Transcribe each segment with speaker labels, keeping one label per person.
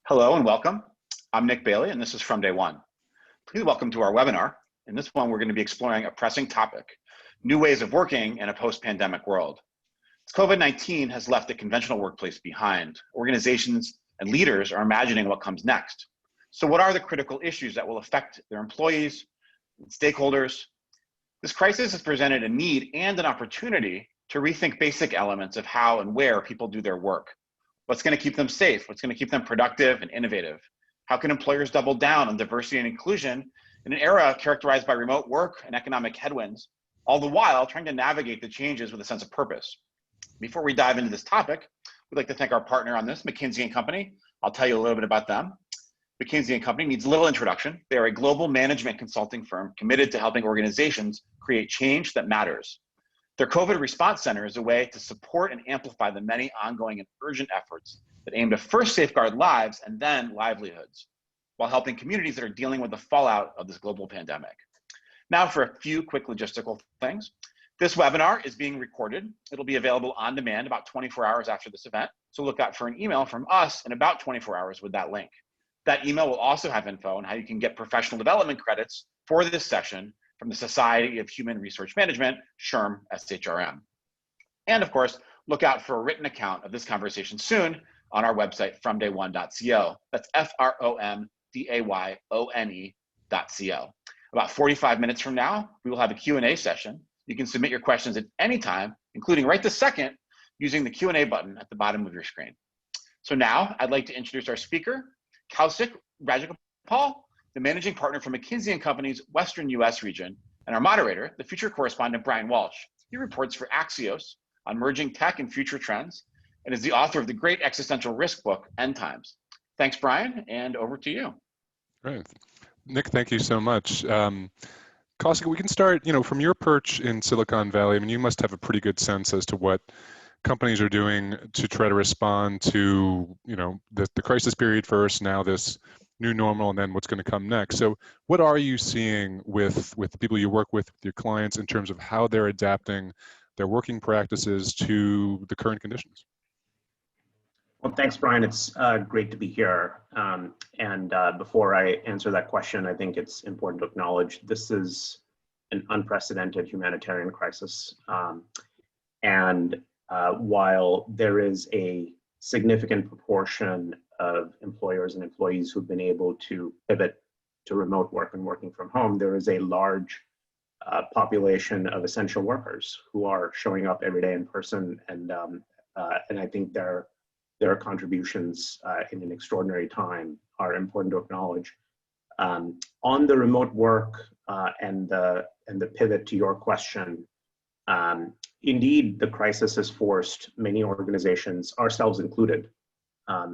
Speaker 1: Hello and welcome. I'm Nick Bailey, and this is From Day One. Please welcome to our webinar. In this one, we're going to be exploring a pressing topic, new ways of working in a post-pandemic world. COVID-19 has left the conventional workplace behind. Organizations and leaders are imagining what comes next. So what are the critical issues that will affect their employees and stakeholders? This crisis has presented a need and an opportunity to rethink basic elements of how and where people do their work. What's going to keep them safe? What's going to keep them productive and innovative? How can employers double down on diversity and inclusion in an era characterized by remote work and economic headwinds, all the while trying to navigate the changes with a sense of purpose? Before we dive into this topic, we'd like to thank our partner on this, McKinsey & Company. I'll tell you a little bit about them. McKinsey & Company needs little introduction. They are a global management consulting firm committed to helping organizations create change that matters. Their COVID Response Center is a way to support and amplify the many ongoing and urgent efforts that aim to first safeguard lives and then livelihoods, while helping communities that are dealing with the fallout of this global pandemic. Now for a few quick logistical things. This webinar is being recorded. It'll be available on demand about 24 hours after this event. So look out for an email from us in about 24 hours with that link. That email will also have info on how you can get professional development credits for this session from the Society of Human Resource Management, SHRM, SHRM. And of course, look out for a written account of this conversation soon on our website, fromday1.co. That's FROMDAYONE.co. About 45 minutes from now, we will have a Q&A session. You can submit your questions at any time, including right this second, using the Q&A button at the bottom of your screen. So now I'd like to introduce our speaker, Kausik Rajgopal, the managing partner for McKinsey & Company's Western US region, and our moderator, the future correspondent, Bryan Walsh. He reports for Axios on emerging tech and future trends, and is the author of the great existential risk book, End Times. Thanks, Bryan, and over to you.
Speaker 2: Great. Nick, thank you so much. Kausik, we can start, from your perch in Silicon Valley. I mean, you must have a pretty good sense as to what companies are doing to try to respond to, the crisis period first, now this new normal, and then what's going to come next. So what are you seeing with the people you work with your clients, in terms of how they're adapting their working practices to the current conditions?
Speaker 3: Well, thanks, Bryan. It's great to be here. Before I answer that question, I think it's important to acknowledge this is an unprecedented humanitarian crisis. While there is a significant proportion of employers and employees who've been able to pivot to remote work and working from home, there is a large population of essential workers who are showing up every day in person, and I think their contributions in an extraordinary time are important to acknowledge. On the remote work and the pivot to your question, indeed, the crisis has forced many organizations, ourselves included,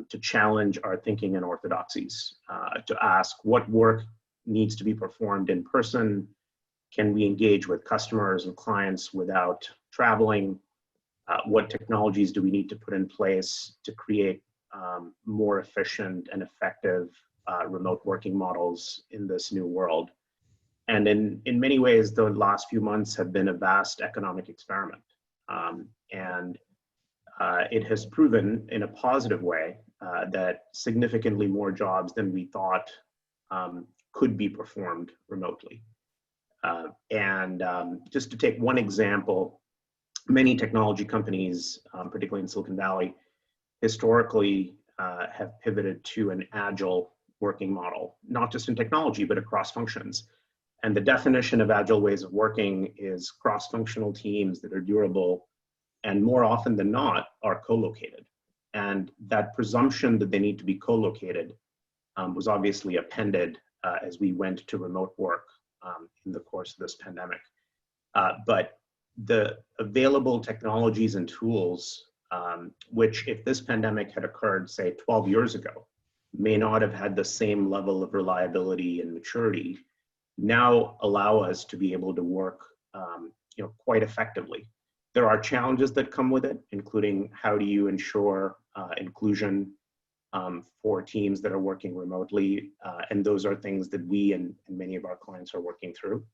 Speaker 3: to challenge our thinking and orthodoxies, to ask what work needs to be performed in person. Can we engage with customers and clients without traveling? What technologies do we need to put in place to create more efficient and effective remote working models in this new world? And in many ways, the last few months have been a vast economic experiment. It has proven in a positive way that significantly more jobs than we thought could be performed remotely. Just to take one example, many technology companies, particularly in Silicon Valley, historically have pivoted to an agile working model, not just in technology, but across functions. And the definition of agile ways of working is cross-functional teams that are durable, and more often than not are co-located. And that presumption that they need to be co-located was obviously appended as we went to remote work in the course of this pandemic. But the available technologies and tools, which if this pandemic had occurred, say, 12 years ago, may not have had the same level of reliability and maturity, now allow us to be able to work quite effectively. There are challenges that come with it, including how do you ensure inclusion for teams that are working remotely, and those are things that we and many of our clients are working through.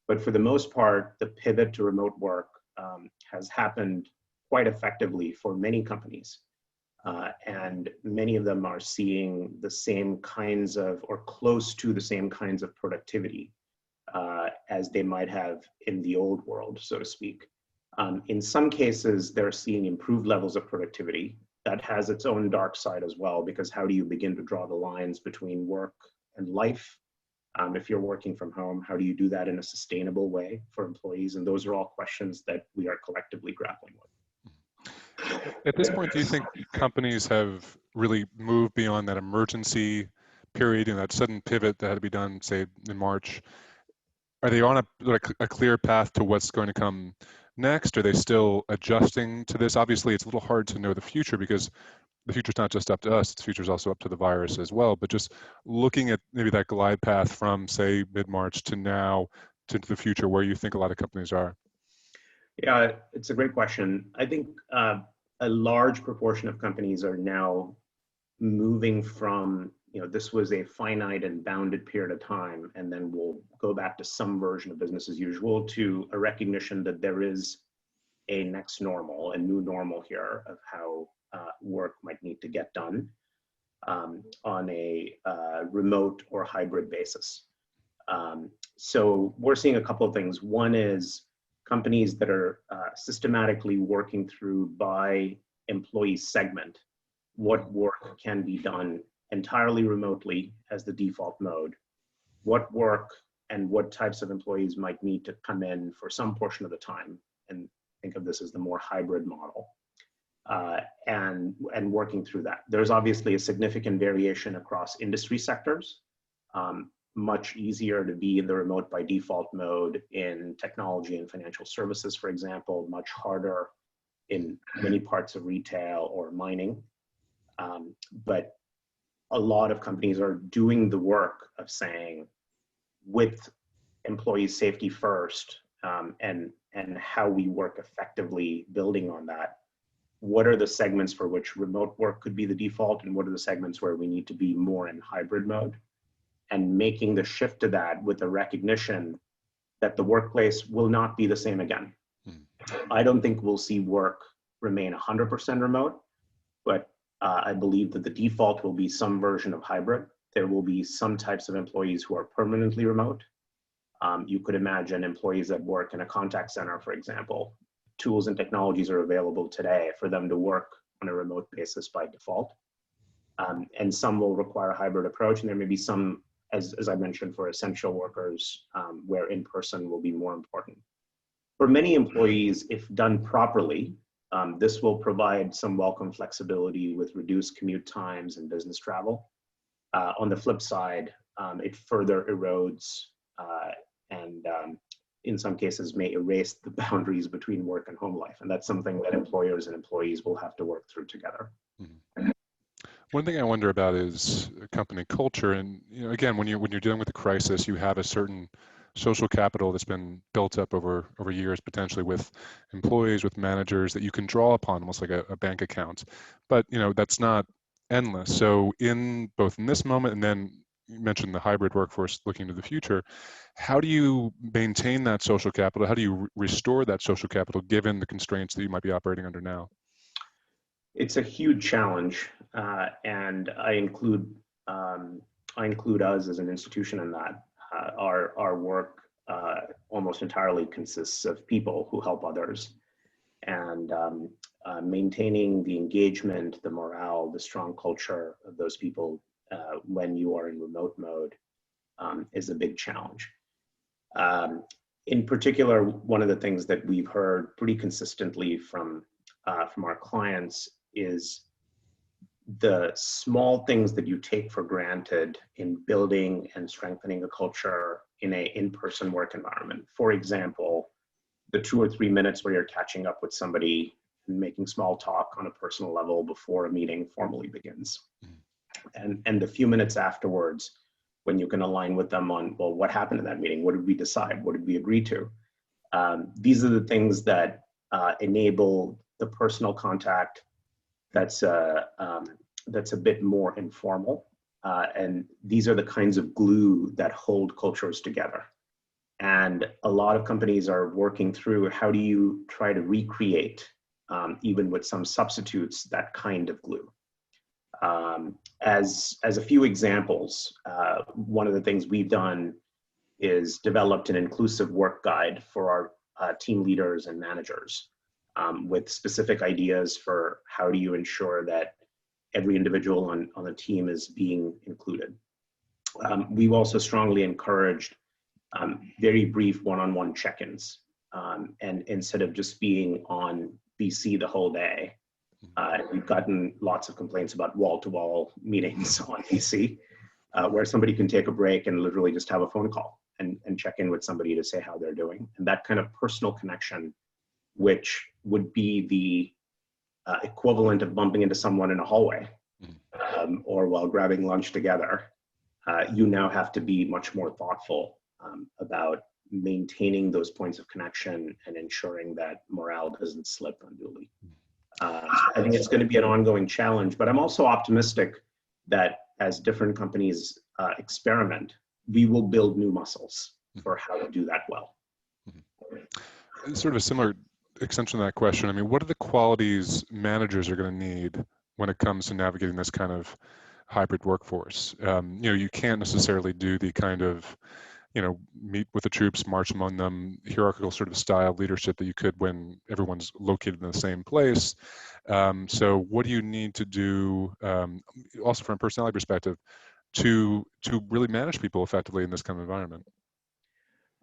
Speaker 3: But for the most part, the pivot to remote work has happened quite effectively for many companies. And many of them are seeing the same kinds of, or close to the same kinds of productivity as they might have in the old world, so to speak. In some cases, they're seeing improved levels of productivity. That has its own dark side as well, because how do you begin to draw the lines between work and life? If you're working from home, how do you do that in a sustainable way for employees? And those are all questions that we are collectively grappling with.
Speaker 2: At this point, do you think companies have really moved beyond that emergency period and that sudden pivot that had to be done, say, in March? Are they on a clear path to what's going to come next? Are they still adjusting to this? Obviously, it's a little hard to know the future because the future's not just up to us, the future's also up to the virus as well. But just looking at maybe that glide path from, say, mid-March to now to the future, where you think a lot of companies are.
Speaker 3: Yeah, it's a great question. I think a large proportion of companies are now moving from, this was a finite and bounded period of time, and then we'll go back to some version of business as usual, to a recognition that there is a next normal, a new normal here of how work might need to get done on a remote or hybrid basis. So we're seeing a couple of things. One is companies that are systematically working through by employee segment what work can be done entirely remotely as the default mode, what work and what types of employees might need to come in for some portion of the time, and think of this as the more hybrid model, and working through that. There's obviously a significant variation across industry sectors. Much easier to be in the remote by default mode in technology and financial services, for example, much harder in many parts of retail or mining. But a lot of companies are doing the work of saying, with employee safety first, and how we work effectively building on that, what are the segments for which remote work could be the default, and what are the segments where we need to be more in hybrid mode? And making the shift to that with the recognition that the workplace will not be the same again. I don't think we'll see work remain 100% remote, but I believe that the default will be some version of hybrid. There will be some types of employees who are permanently remote. You could imagine employees that work in a contact center, for example. Tools and technologies are available today for them to work on a remote basis by default. And some will require a hybrid approach, and there may be some, as I mentioned, for essential workers, where in-person will be more important. For many employees, if done properly, this will provide some welcome flexibility with reduced commute times and business travel. On the flip side, it further erodes and in some cases may erase the boundaries between work and home life. And that's something that employers and employees will have to work through together.
Speaker 2: Mm-hmm. One thing I wonder about is company culture. And again, when you're dealing with a crisis, you have a certain social capital that's been built up over years, potentially with employees, with managers that you can draw upon, almost like a bank account. But that's not endless. So both in this moment, and then you mentioned the hybrid workforce looking to the future, how do you maintain that social capital? How do you restore that social capital given the constraints that you might be operating under now?
Speaker 3: It's a huge challenge, and I include us as an institution in that. Our work almost entirely consists of people who help others, and maintaining the engagement, the morale, the strong culture of those people when you are in remote mode is a big challenge. In particular, one of the things that we've heard pretty consistently from our clients is the small things that you take for granted in building and strengthening a culture in an in-person work environment. For example, the 2 or 3 minutes where you're catching up with somebody and making small talk on a personal level before a meeting formally begins. And the few minutes afterwards, when you can align with them on, well, what happened in that meeting? What did we decide? What did we agree to? These are the things that enable the personal contact that's a bit more informal. And these are the kinds of glue that hold cultures together. And a lot of companies are working through, how do you try to recreate, even with some substitutes, that kind of glue? As a few examples, one of the things we've done is developed an inclusive work guide for our team leaders and managers with specific ideas for how do you ensure that every individual on the team is being included. We've also strongly encouraged very brief one-on-one check-ins. And instead of just being on VC the whole day, we've gotten lots of complaints about wall-to-wall meetings on VC, where somebody can take a break and literally just have a phone call and check in with somebody to say how they're doing. And that kind of personal connection, which would be the equivalent of bumping into someone in a hallway or while grabbing lunch together, you now have to be much more thoughtful about maintaining those points of connection and ensuring that morale doesn't slip unduly. I think it's going to be an ongoing challenge, but I'm also optimistic that as different companies experiment, we will build new muscles for how to do that well.
Speaker 2: Sort of a similar extension to that question. I mean, what are the qualities managers are going to need when it comes to navigating this kind of hybrid workforce? You can't necessarily do the kind of, meet with the troops, march among them, hierarchical sort of style leadership that you could when everyone's located in the same place. So what do you need to do, also from a personality perspective, to really manage people effectively in this kind of environment?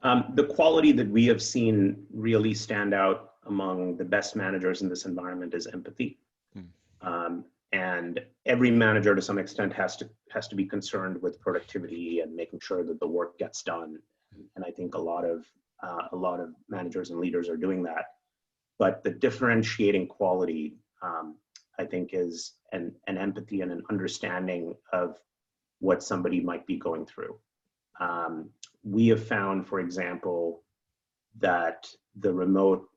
Speaker 3: The quality that we have seen really stand out among the best managers in this environment is empathy. And every manager to some extent has to be concerned with productivity and making sure that the work gets done. And I think a lot of managers and leaders are doing that. But the differentiating quality, I think, is an empathy and an understanding of what somebody might be going through. We have found, for example, that the remote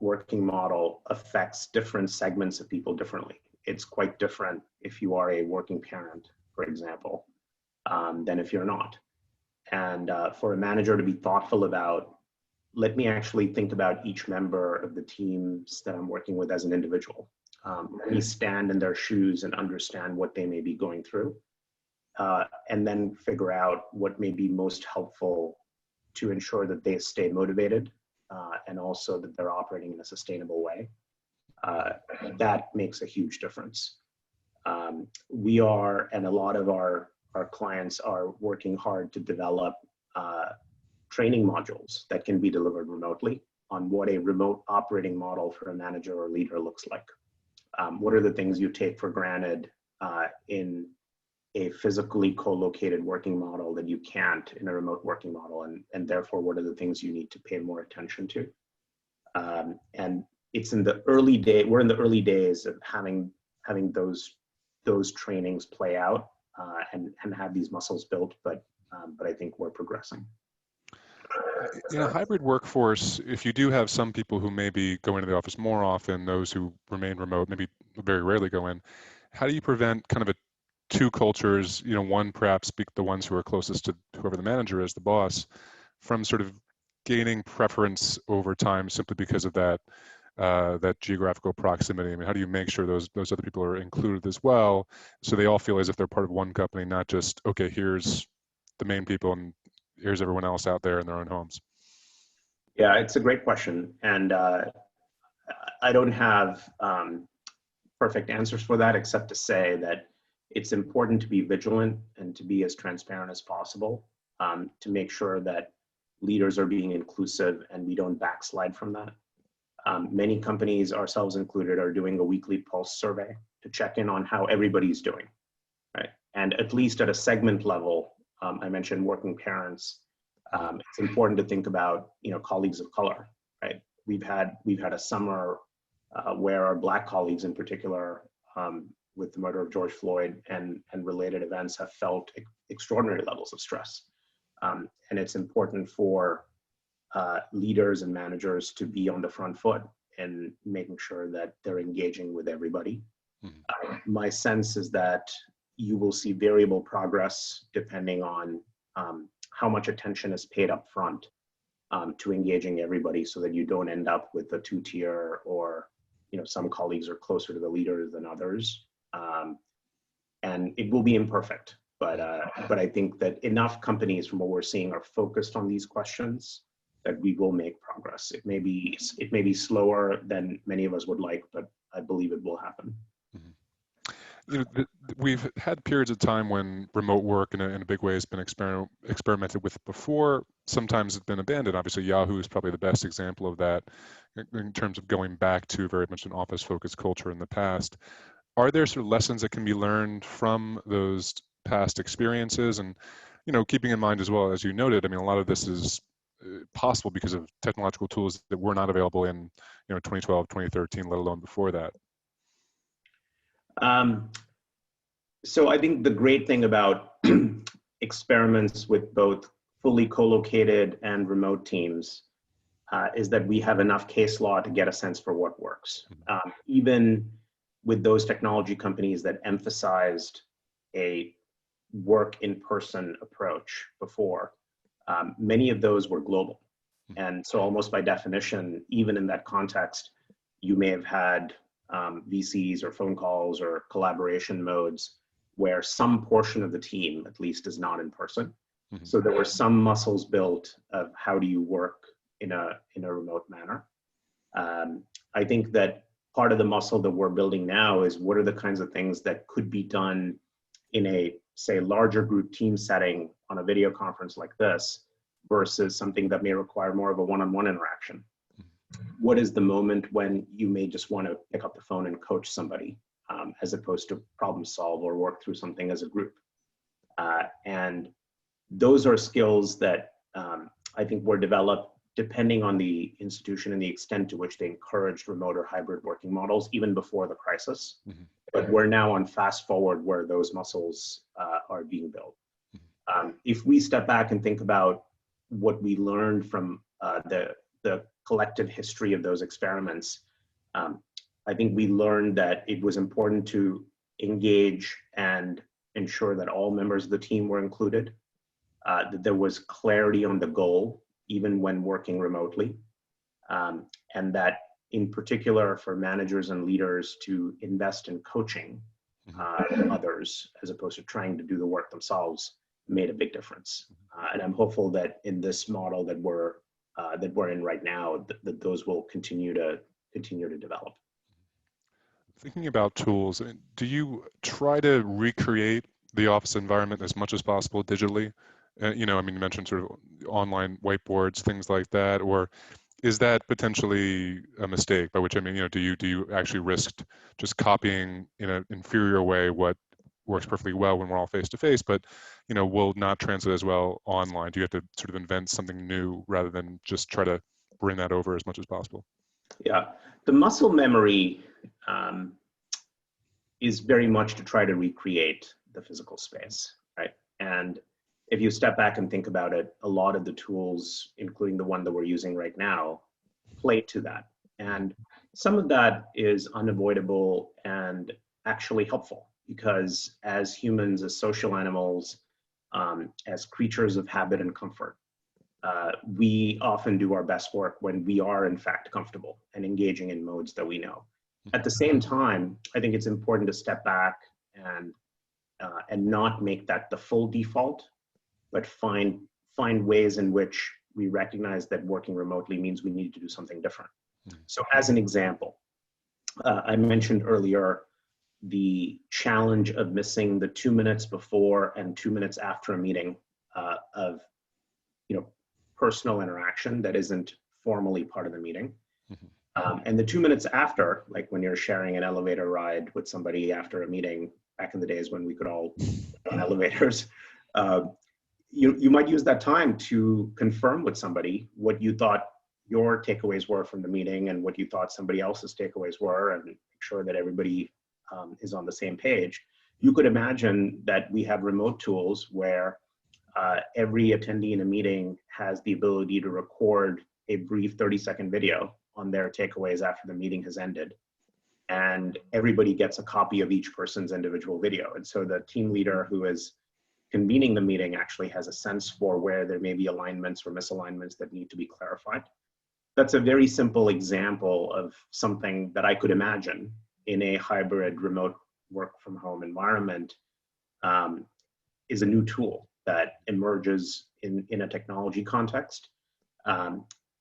Speaker 3: working model affects different segments of people differently. It's quite different if you are a working parent, for example, than if you're not. And for a manager to be thoughtful about, let me actually think about each member of the teams that I'm working with as an individual. Let me stand in their shoes and understand what they may be going through, and then figure out what may be most helpful to ensure that they stay motivated and also that they're operating in a sustainable way. That makes a huge difference. We are, and a lot of our clients are working hard to develop training modules that can be delivered remotely on what a remote operating model for a manager or leader looks like. What are the things you take for granted in a physically co-located working model that you can't in a remote working model, and therefore what are the things you need to pay more attention to? And it's in the early day. We're in the early days of having those trainings play out and have these muscles built, but I think we're progressing.
Speaker 2: In a hybrid workforce, if you do have some people who maybe go into the office more often, those who remain remote, maybe very rarely go in, how do you prevent kind of two cultures, one perhaps the ones who are closest to whoever the manager is, the boss, from sort of gaining preference over time simply because of that geographical proximity? I mean, how do you make sure those other people are included as well, so they all feel as if they're part of one company, not just, okay, here's the main people and here's everyone else out there in their own homes?
Speaker 3: Yeah, it's a great question. And I don't have perfect answers for that, except to say that it's important to be vigilant and to be as transparent as possible to make sure that leaders are being inclusive and we don't backslide from that. Many companies, ourselves included, are doing a weekly pulse survey to check in on how everybody's doing, right? And at least at a segment level, I mentioned working parents. It's important to think about, colleagues of color, right? We've had a summer where our Black colleagues in particular, with the murder of George Floyd and related events, have felt extraordinary levels of stress. And it's important for leaders and managers to be on the front foot and making sure that they're engaging with everybody. My sense is that you will see variable progress depending on how much attention is paid up front to engaging everybody, so that you don't end up with a two-tier, or some colleagues are closer to the leaders than others. it will be imperfect, but I think that enough companies, from what we're seeing, are focused on these questions that we will make progress. It may be slower than many of us would like, but I believe it will happen.
Speaker 2: We've had periods of time when remote work in a big way has been experimented with before. Sometimes it's been abandoned. Obviously, Yahoo is probably the best example of that in terms of going back to very much an office-focused culture in the past. Are there sort of lessons that can be learned from those past experiences? And, keeping in mind as well, as you noted, I mean, a lot of this is possible because of technological tools that were not available in, 2012, 2013, let alone before that.
Speaker 3: So I think the great thing about experiments with both fully co-located and remote teams is that we have enough case law to get a sense for what works. Even with those technology companies that emphasized a work in person approach before, many of those were global. And so almost by definition, even in that context, you may have had VCs or phone calls or collaboration modes where some portion of the team at least is not in person. So there were some muscles built of how do you work in a remote manner. I think that part of the muscle that we're building now is what are the kinds of things that could be done in a, say, larger group team setting on a video conference like this versus something that may require more of a one-on-one interaction. What is the moment when you may just want to pick up the phone and coach somebody as opposed to problem solve or work through something as a group? And those are skills that I think were developed depending on the institution and the extent to which they encouraged remote or hybrid working models even before the crisis. But we're now on fast forward where those muscles are being built. If we step back and think about what we learned from the collective history of those experiments, I think we learned that it was important to engage and ensure that all members of the team were included, that there was clarity on the goal, even when working remotely, and that in particular for managers and leaders to invest in coaching others as opposed to trying to do the work themselves made a big difference. And I'm hopeful that in this model that we're in right now, that those will continue to develop.
Speaker 2: Thinking about tools, do you try to recreate the office environment as much as possible digitally? You mentioned sort of online whiteboards, things like that, or is that potentially a mistake? By which I mean, do you actually risk just copying in an inferior way what works perfectly well when we're all face to face, but will not translate as well online? Do you have to sort of invent something new rather than just try to bring that over as much as possible?
Speaker 3: Yeah, the muscle memory is very much to try to recreate the physical space, right? And if you step back and think about it, a lot of the tools, including the one that we're using right now, play to that. And some of that is unavoidable and actually helpful because as humans, as social animals, as creatures of habit and comfort, we often do our best work when we are in fact comfortable and engaging in modes that we know. At the same time, I think it's important to step back and not make that the full default, but find ways in which we recognize that working remotely means we need to do something different. So as an example, I mentioned earlier the challenge of missing the 2 minutes before and 2 minutes after a meeting of personal interaction that isn't formally part of the meeting. And the 2 minutes after, like when you're sharing an elevator ride with somebody after a meeting, back in the days when we could all on elevators, you might use that time to confirm with somebody what you thought your takeaways were from the meeting and what you thought somebody else's takeaways were, and make sure that everybody is on the same page. You could imagine that we have remote tools where every attendee in a meeting has the ability to record a brief 30-second video on their takeaways after the meeting has ended. And everybody gets a copy of each person's individual video. And so the team leader who is convening the meeting actually has a sense for where there may be alignments or misalignments that need to be clarified. That's a very simple example of something that I could imagine in a hybrid remote work from home environment is a new tool that emerges in a technology context.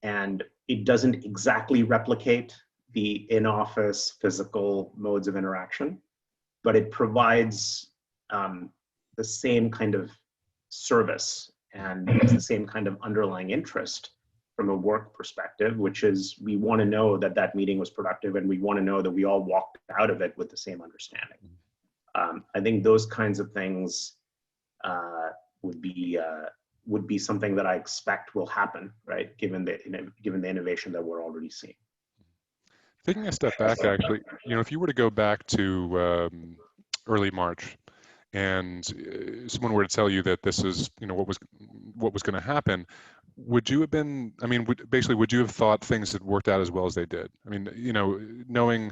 Speaker 3: And it doesn't exactly replicate the in-office physical modes of interaction, but it provides the same kind of service and the same kind of underlying interest from a work perspective, which is we want to know that that meeting was productive, and we want to know that we all walked out of it with the same understanding. I think those kinds of things would be something that I expect will happen, right? Given the innovation that we're already seeing.
Speaker 2: Taking a step back, actually, if you were to go back to early March, and someone were to tell you that this is, what was going to happen, would you have been? I mean, would you have thought things had worked out as well as they did? I mean, knowing,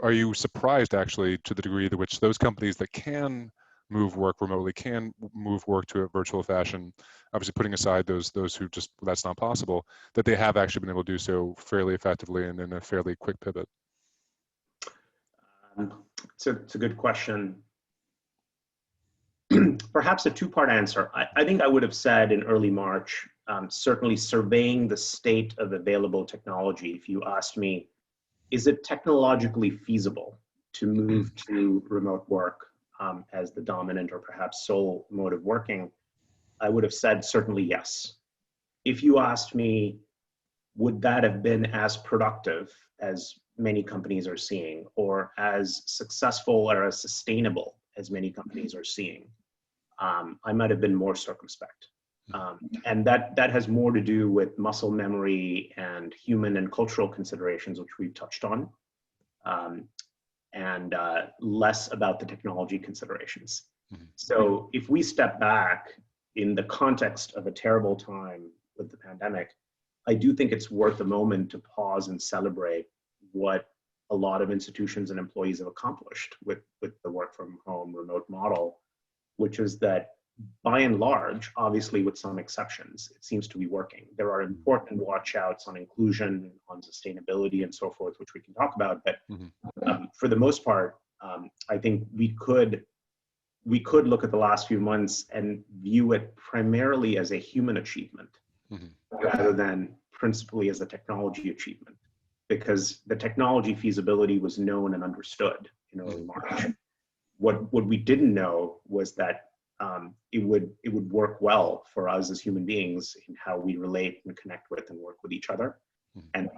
Speaker 2: are you surprised actually to the degree to which those companies that can move work remotely, can move work to a virtual fashion, obviously putting aside those who just, that's not possible, that they have actually been able to do so fairly effectively and in a fairly quick pivot?
Speaker 3: It's a good question. Perhaps a two-part answer. I think I would have said in early March, certainly surveying the state of available technology, if you asked me, is it technologically feasible to move to remote work as the dominant or perhaps sole mode of working, I would have said certainly yes. If you asked me, would that have been as productive as many companies are seeing, or as successful or as sustainable as many companies are seeing, I might have been more circumspect. And that has more to do with muscle memory and human and cultural considerations, which we've touched on, and less about the technology considerations. So if we step back in the context of a terrible time with the pandemic, I do think it's worth a moment to pause and celebrate what a lot of institutions and employees have accomplished with the work from home remote model, which is that by and large, obviously with some exceptions, it seems to be working. There are important watch outs on inclusion, on sustainability and so forth, which we can talk about, but for the most part, I think we could look at the last few months and view it primarily as a human achievement rather than principally as a technology achievement, because the technology feasibility was known and understood in early March. What we didn't know was that it would work well for us as human beings in how we relate and connect with and work with each other, and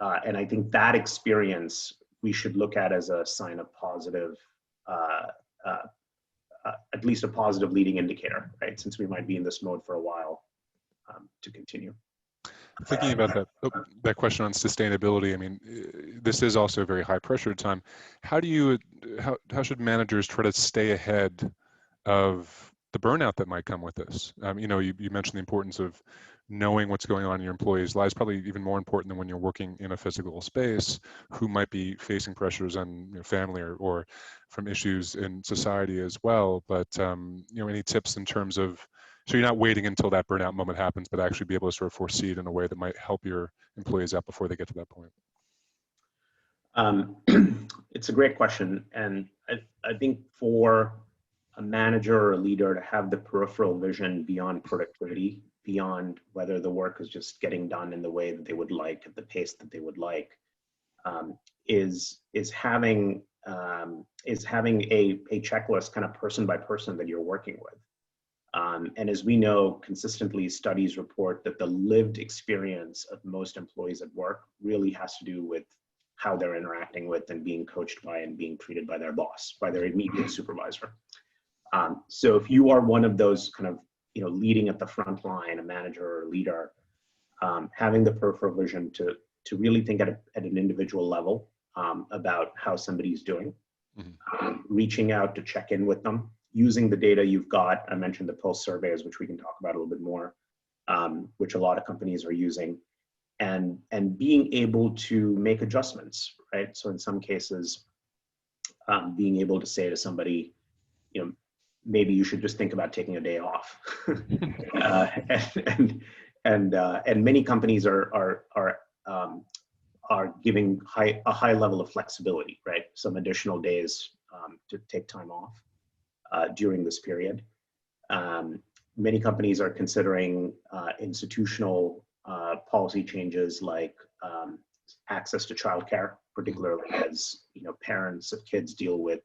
Speaker 3: I think that experience we should look at as a sign of positive, at least a positive leading indicator, right? Since we might be in this mode for a while, to continue.
Speaker 2: Thinking about that question on sustainability, I mean, this is also a very high pressure time. How should managers try to stay ahead of the burnout that might come with this? You mentioned the importance of knowing what's going on in your employees' lives, probably even more important than when you're working in a physical space, who might be facing pressures on family or from issues in society as well. But any tips in terms of, so you're not waiting until that burnout moment happens, but actually be able to sort of foresee it in a way that might help your employees out before they get to that point?
Speaker 3: It's a great question. And I think for a manager or a leader to have the peripheral vision beyond productivity, beyond whether the work is just getting done in the way that they would like, at the pace that they would like, is having a checklist kind of person by person that you're working with. And as we know, consistently studies report that the lived experience of most employees at work really has to do with how they're interacting with and being coached by and being treated by their boss, by their immediate supervisor. So if you are one of those kind of, leading at the front line, a manager or a leader, having the peripheral vision to really think at an individual level about how somebody's doing, reaching out to check in with them, using the data you've got. I mentioned the pulse surveys, which we can talk about a little bit more, which a lot of companies are using, and being able to make adjustments, right? So in some cases, being able to say to somebody, maybe you should just think about taking a day off. And many companies are giving a high level of flexibility, right? Some additional days to take time off during this period. Many companies are considering institutional policy changes like access to childcare, particularly as parents of kids deal with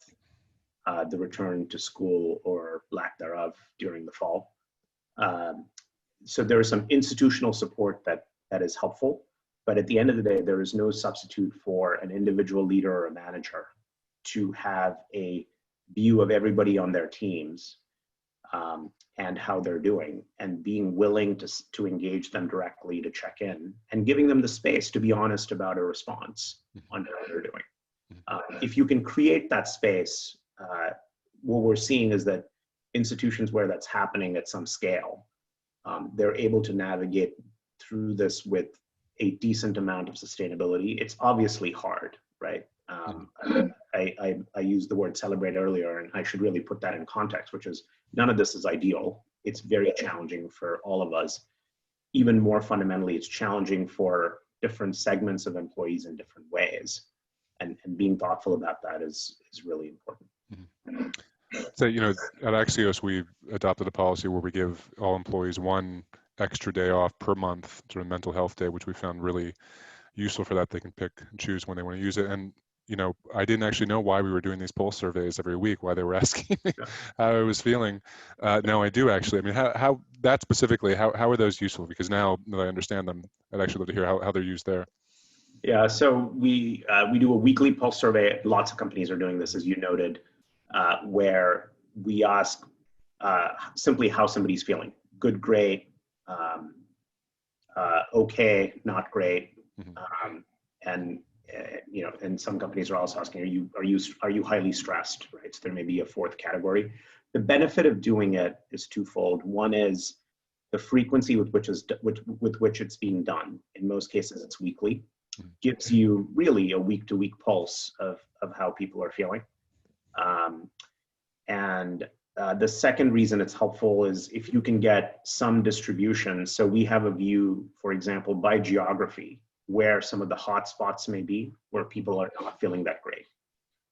Speaker 3: the return to school or lack thereof during the fall. So there is some institutional support that is helpful, but at the end of the day, there is no substitute for an individual leader or a manager to have a view of everybody on their teams and how they're doing, and being willing to engage them directly to check in, and giving them the space to be honest about a response on how they're doing. If you can create that space, what we're seeing is that institutions where that's happening at some scale, they're able to navigate through this with a decent amount of sustainability. It's obviously hard, right? I used the word celebrate earlier, and I should really put that in context, which is none of this is ideal. It's very challenging for all of us. Even more fundamentally, it's challenging for different segments of employees in different ways. And being thoughtful about that is really important.
Speaker 2: So, at Axios, we've adopted a policy where we give all employees one extra day off per month, sort of mental health day, which we found really useful for that. They can pick and choose when they want to use it. And I didn't actually know why we were doing these pulse surveys every week, why they were asking me how I was feeling. Now I do actually. I mean, how that specifically, how are those useful? Because now that I understand them, I'd actually love to hear how they're used there.
Speaker 3: Yeah, so we do a weekly pulse survey. Lots of companies are doing this, as you noted, where we ask simply how somebody's feeling. Good, great, okay, not great, and and some companies are also asking, are you highly stressed, right? So there may be a fourth category. The benefit of doing it is twofold. One is the frequency with which it's being done. In most cases, it's weekly. Gives you really a week-to-week pulse of how people are feeling. The second reason it's helpful is if you can get some distribution. So we have a view, for example, by geography, where some of the hot spots may be, where people are not feeling that great.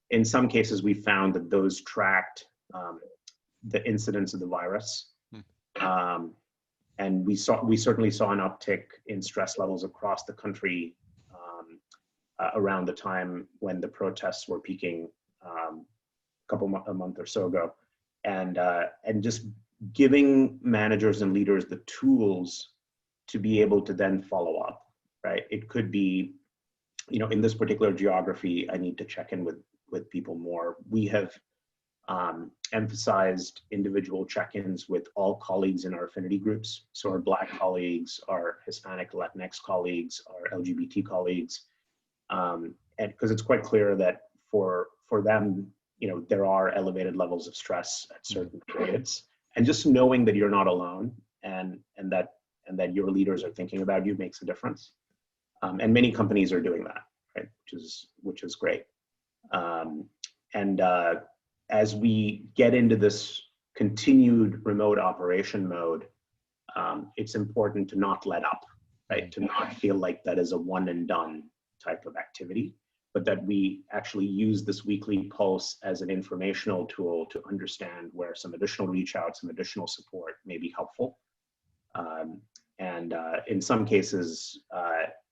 Speaker 3: In some cases, we found that those tracked the incidence of the virus. And we certainly saw an uptick in stress levels across the country around the time when the protests were peaking a month or so ago. And just giving managers and leaders the tools to be able to then follow up, right? It could be, in this particular geography, I need to check in with people more. We have emphasized individual check-ins with all colleagues in our affinity groups. So our Black colleagues, our Hispanic Latinx colleagues, our LGBT colleagues, and because it's quite clear that for them, there are elevated levels of stress at certain periods, and just knowing that you're not alone and that your leaders are thinking about you makes a difference. And many companies are doing that, right? Which is great. As we get into this continued remote operation mode, it's important to not let up, right? To not feel like that is a one and done type of activity, but that we actually use this weekly pulse as an informational tool to understand where some additional reach out, some additional support may be helpful. In some cases,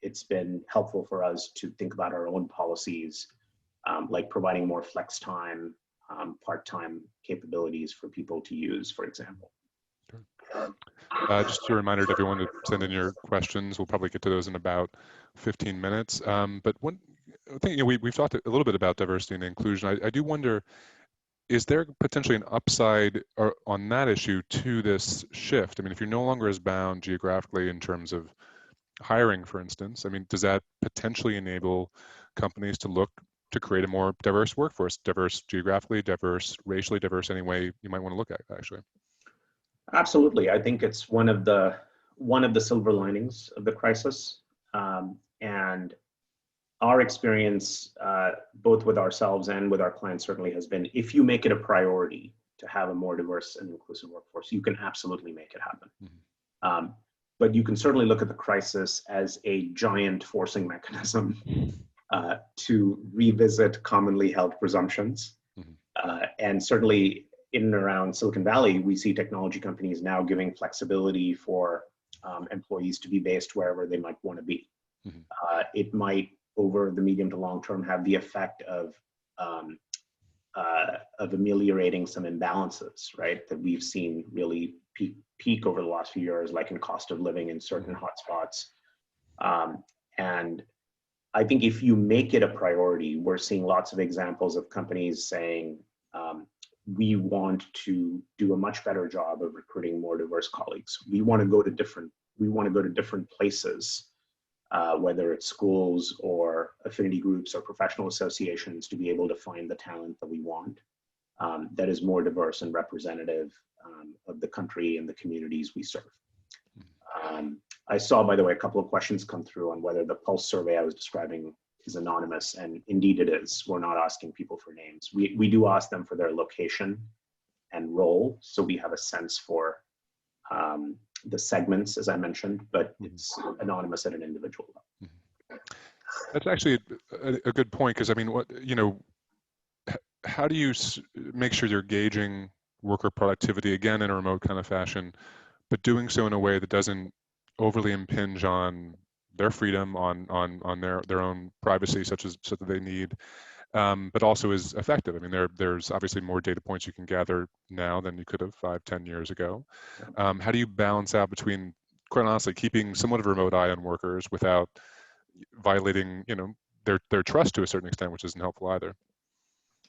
Speaker 3: it's been helpful for us to think about our own policies, like providing more flex time, part-time capabilities for people to use, for example.
Speaker 2: Just a reminder to everyone to send in your questions. We'll probably get to those in about 15 minutes. But one thing, we've talked a little bit about diversity and inclusion. I do wonder, is there potentially an upside on that issue to this shift? I mean, if you're no longer as bound geographically in terms of hiring, for instance, I mean, does that potentially enable companies to look to create a more diverse workforce, diverse geographically, diverse racially, diverse any way you might want to look at, actually?
Speaker 3: Absolutely. I think it's one of the silver linings of the crisis. And our experience, both with ourselves and with our clients, certainly has been, if you make it a priority to have a more diverse and inclusive workforce, you can absolutely make it happen. But you can certainly look at the crisis as a giant forcing mechanism to revisit commonly held presumptions And certainly in and around Silicon Valley, we see technology companies now giving flexibility for employees to be based wherever they might want to be. It might, over the medium to long term, have the effect of ameliorating some imbalances, right, that we've seen really peak over the last few years, like in cost of living in certain hotspots. And I think if you make it a priority, we're seeing lots of examples of companies saying, we want to do a much better job of recruiting more diverse colleagues. We want to go to different places, whether it's schools or affinity groups or professional associations, to be able to find the talent that we want, that is more diverse and representative of the country and the communities we serve. I saw, by the way, a couple of questions come through on whether the Pulse survey I was describing is anonymous, and indeed it is. We're not asking people for names. We do ask them for their location and role, so we have a sense for the segments, as I mentioned, but it's anonymous at an individual level.
Speaker 2: That's actually a good point, because I mean, how do you make sure you're gauging worker productivity, again, in a remote kind of fashion, but doing so in a way that doesn't overly impinge on their freedom, on their own privacy, so that they need, but also is effective? I mean, there's obviously more data points you can gather now than you could have 5-10 years ago. How do you balance out between, quite honestly, keeping somewhat of a remote eye on workers without violating, their trust to a certain extent, which isn't helpful either?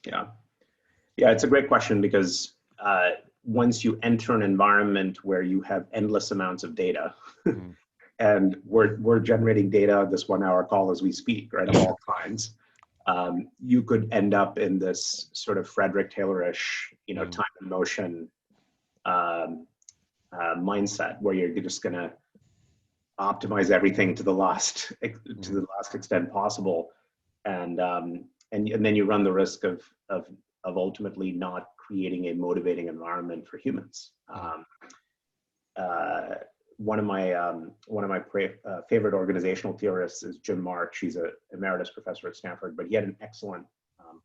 Speaker 3: Yeah, it's a great question, because once you enter an environment where you have endless amounts of data, and we're generating data on this 1 hour call as we speak, right, of all kinds, you could end up in this sort of Frederick Taylor-ish, time and motion mindset, where you're just going to optimize everything to the last extent possible, and then you run the risk of ultimately not creating a motivating environment for humans. One of my favorite organizational theorists is Jim March. He's an emeritus professor at Stanford, but he had an excellent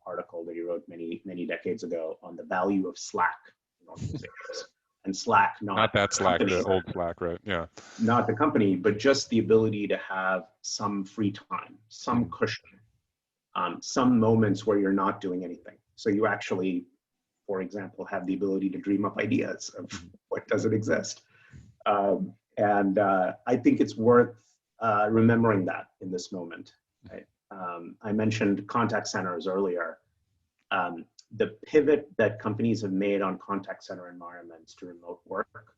Speaker 3: article that he wrote many decades ago on the value of Slack in organizations. And Slack, not
Speaker 2: that Slack, the old Slack, right? Yeah.
Speaker 3: Not the company, but just the ability to have some free time, some cushion, some moments where you're not doing anything. So you actually, for example, have the ability to dream up ideas of what doesn't exist. And I think it's worth remembering that in this moment. Right? I mentioned contact centers earlier. The pivot that companies have made on contact center environments to remote work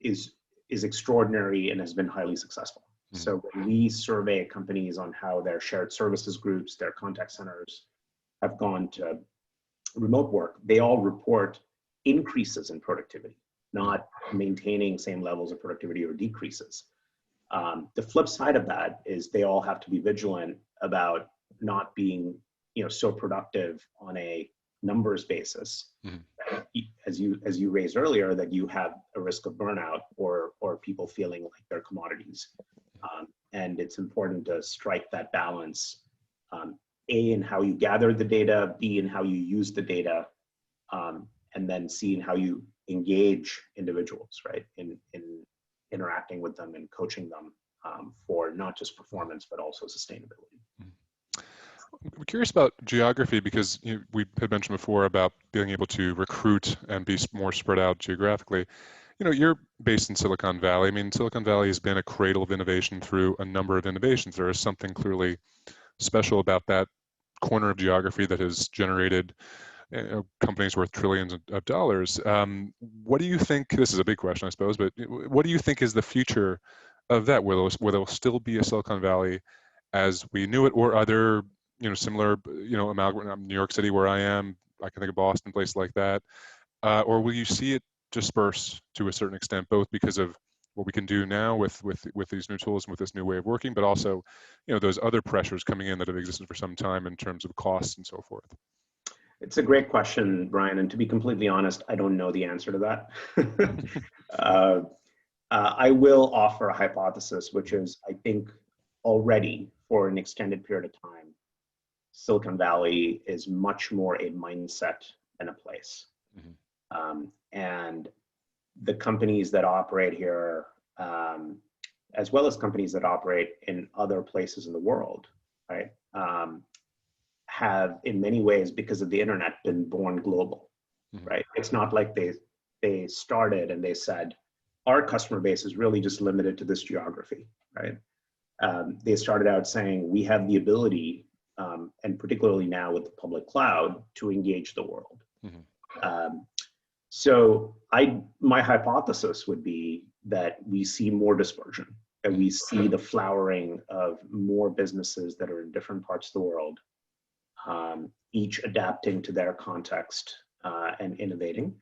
Speaker 3: is extraordinary and has been highly successful. So when we survey companies on how their shared services groups, their contact centers have gone to remote work, they all report increases in productivity, not maintaining same levels of productivity or decreases. The flip side of that is they all have to be vigilant about not being so productive on a numbers basis, as you raised earlier, that you have a risk of burnout or people feeling like they're commodities. And it's important to strike that balance, A, in how you gather the data, B, in how you use the data, and then C, in how you engage individuals, right, in interacting with them and coaching them for not just performance, but also sustainability.
Speaker 2: I'm curious about geography, because we had mentioned before about being able to recruit and be more spread out geographically. You're based in Silicon Valley. I mean, Silicon Valley has been a cradle of innovation through a number of innovations. There is something clearly special about that corner of geography that has generated companies worth trillions of dollars. What do you think, this is a big question, I suppose, but what do you think is the future of that? Will there still be a Silicon Valley as we knew it, or other, similar, amalgam, New York City where I am, I can think of Boston, places like that, or will you see it disperse to a certain extent, both because of what we can do now with these new tools and with this new way of working, but also, those other pressures coming in that have existed for some time in terms of costs and so forth?
Speaker 3: It's a great question, Brian, and to be completely honest, I don't know the answer to that. I will offer a hypothesis, which is, I think already for an extended period of time, Silicon Valley is much more a mindset than a place. And the companies that operate here, as well as companies that operate in other places in the world, right, have in many ways, because of the internet, been born global, right? It's not like they started and they said, our customer base is really just limited to this geography, right? They started out saying, we have the ability, and particularly now with the public cloud, to engage the world. So my hypothesis would be that we see more dispersion, and we see the flowering of more businesses that are in different parts of the world, each adapting to their context and innovating.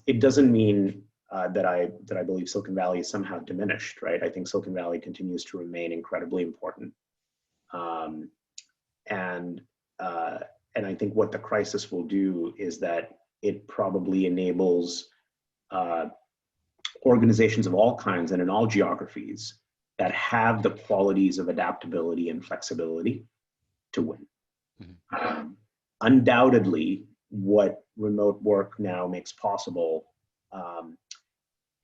Speaker 3: It doesn't mean that I believe Silicon Valley is somehow diminished, right? I think Silicon Valley continues to remain incredibly important. And I think what the crisis will do is that it probably enables organizations of all kinds and in all geographies that have the qualities of adaptability and flexibility to win. Undoubtedly, what remote work now makes possible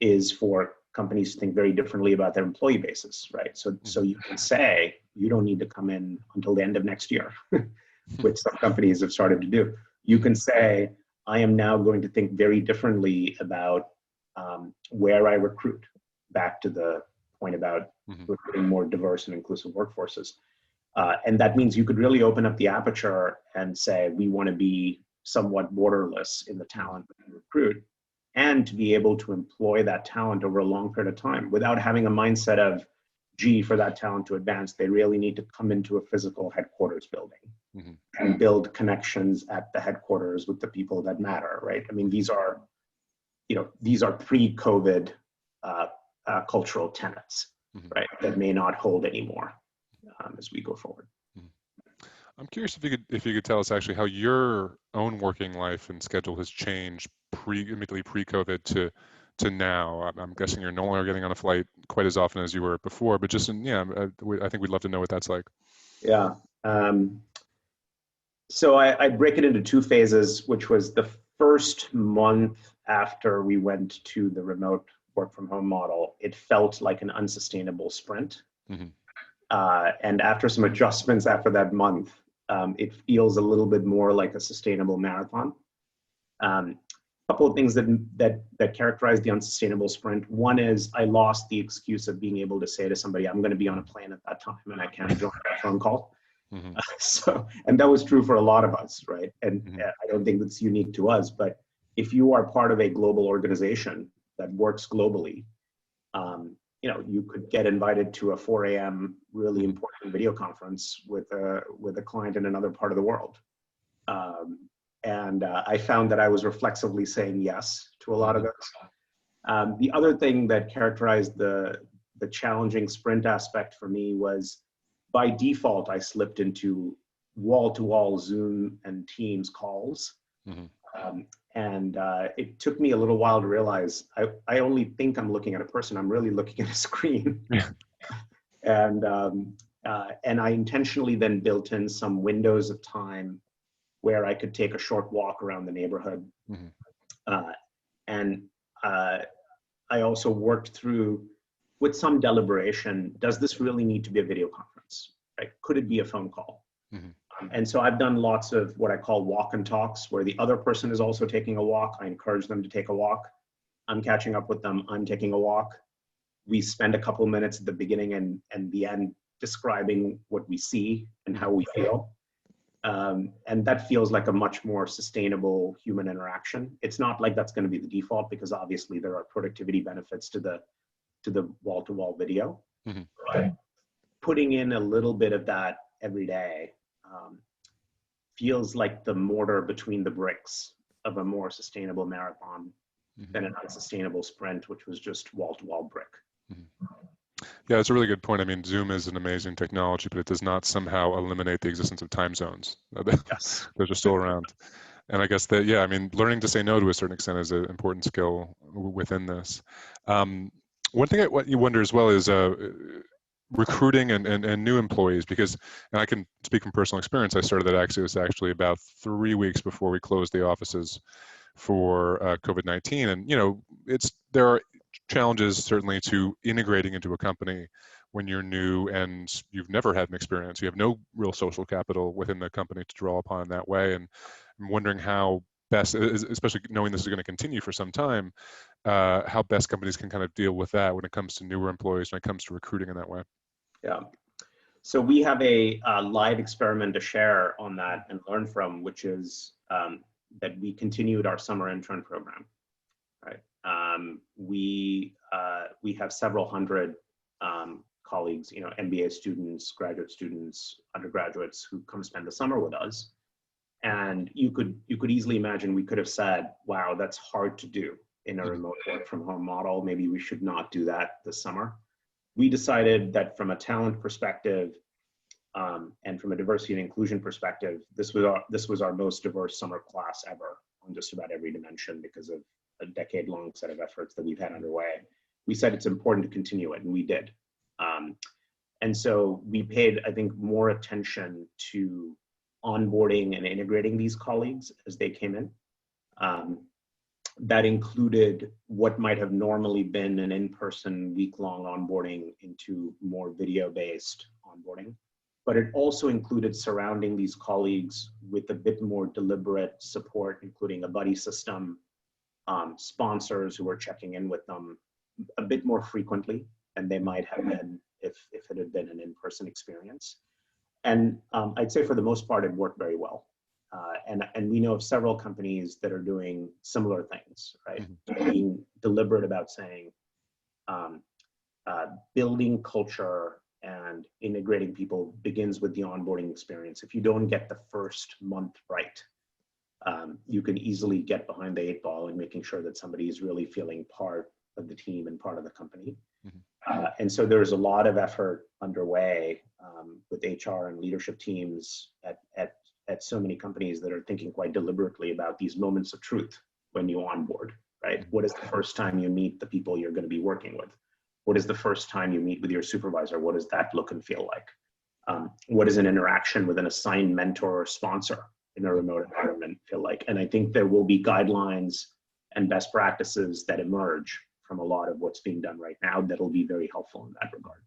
Speaker 3: is for companies to think very differently about their employee bases, right? So you can say, you don't need to come in until the end of next year, which some companies have started to do. You can say, I am now going to think very differently about where I recruit, back to the point about recruiting more diverse and inclusive workforces. And that means you could really open up the aperture and say, we want to be somewhat borderless in the talent that we recruit, and to be able to employ that talent over a long period of time without having a mindset of, gee, for that talent to advance, they really need to come into a physical headquarters building and build connections at the headquarters with the people that matter, right? I mean, these are pre-COVID cultural tenets, right, that may not hold anymore as we go forward.
Speaker 2: I'm curious if you could tell us actually how your own working life and schedule has changed immediately pre-COVID to now. I'm guessing you're no longer getting on a flight quite as often as you were before, but just I think we'd love to know what that's like.
Speaker 3: Yeah. So I break it into two phases, which was the first month after we went to the remote work from home model. It felt like an unsustainable sprint. And after some adjustments after that month, it feels a little bit more like a sustainable marathon. A couple of things that characterize the unsustainable sprint. One is I lost the excuse of being able to say to somebody, I'm going to be on a plane at that time and I can't join that phone call. And that was true for a lot of us, right? And I don't think that's unique to us, but if you are part of a global organization that works globally, you could get invited to a 4 a.m. really important video conference with a client in another part of the world. And I found that I was reflexively saying yes to a lot of those. The other thing that characterized the challenging sprint aspect for me was, by default, I slipped into wall-to-wall Zoom and Teams calls. And it took me a little while to realize I only think I'm looking at a person. I'm really looking at a screen. And I intentionally then built in some windows of time where I could take a short walk around the neighborhood. And I also worked through, with some deliberation, does this really need to be a video conference? Right? Could it be a phone call? And so I've done lots of what I call walk and talks, where the other person is also taking a walk. I encourage them to take a walk. I'm catching up with them. I'm taking a walk. We spend a couple of minutes at the beginning and the end describing what we see and how we feel. And that feels like a much more sustainable human interaction. It's not like that's going to be the default, because obviously there are productivity benefits to the wall-to-wall video. But putting in a little bit of that every day feels like the mortar between the bricks of a more sustainable marathon than an unsustainable sprint, which was just wall-to-wall brick.
Speaker 2: Yeah, it's a really good point. I mean, Zoom is an amazing technology, but it does not somehow eliminate the existence of time zones.
Speaker 3: Yes.
Speaker 2: Those are still around. And I guess that, learning to say no to a certain extent is an important skill within this. One thing you wonder as well is, recruiting and new employees, because, and I can speak from personal experience, I started at Axios actually about 3 weeks before we closed the offices for COVID-19. And, there are challenges certainly to integrating into a company when you're new and you've never had an experience. You have no real social capital within the company to draw upon in that way. And I'm wondering how best, especially knowing this is going to continue for some time, how best companies can kind of deal with that when it comes to newer employees, when it comes to recruiting in that way.
Speaker 3: Yeah. So we have a live experiment to share on that and learn from, which is that we continued our summer intern program. Right. We have several hundred colleagues, MBA students, graduate students, undergraduates who come spend the summer with us. And you could easily imagine we could have said, wow, that's hard to do in a remote work from home model. Maybe we should not do that this summer. We decided that from a talent perspective and from a diversity and inclusion perspective, this was our most diverse summer class ever on just about every dimension because of a decade-long set of efforts that we've had underway. We said it's important to continue it, and we did. And so we paid, I think, more attention to onboarding and integrating these colleagues as they came in. That included what might have normally been an in-person week-long onboarding into more video-based onboarding. But it also included surrounding these colleagues with a bit more deliberate support, including a buddy system, sponsors who were checking in with them a bit more frequently than they might have been if it had been an in-person experience. And I'd say for the most part, it worked very well. And we know of several companies that are doing similar things, right? Mm-hmm. Being deliberate about saying, building culture and integrating people begins with the onboarding experience. If you don't get the first month right, you can easily get behind the 8 ball in making sure that somebody is really feeling part of the team and part of the company. Mm-hmm. And so there's a lot of effort underway with HR and leadership teams at so many companies that are thinking quite deliberately about these moments of truth when you onboard, right? What is the first time you meet the people you're going to be working with? What is the first time you meet with your supervisor? What does that look and feel like? What is an interaction with an assigned mentor or sponsor in a remote environment feel like? And I think there will be guidelines and best practices that emerge from a lot of what's being done right now that'll be very helpful in that regard.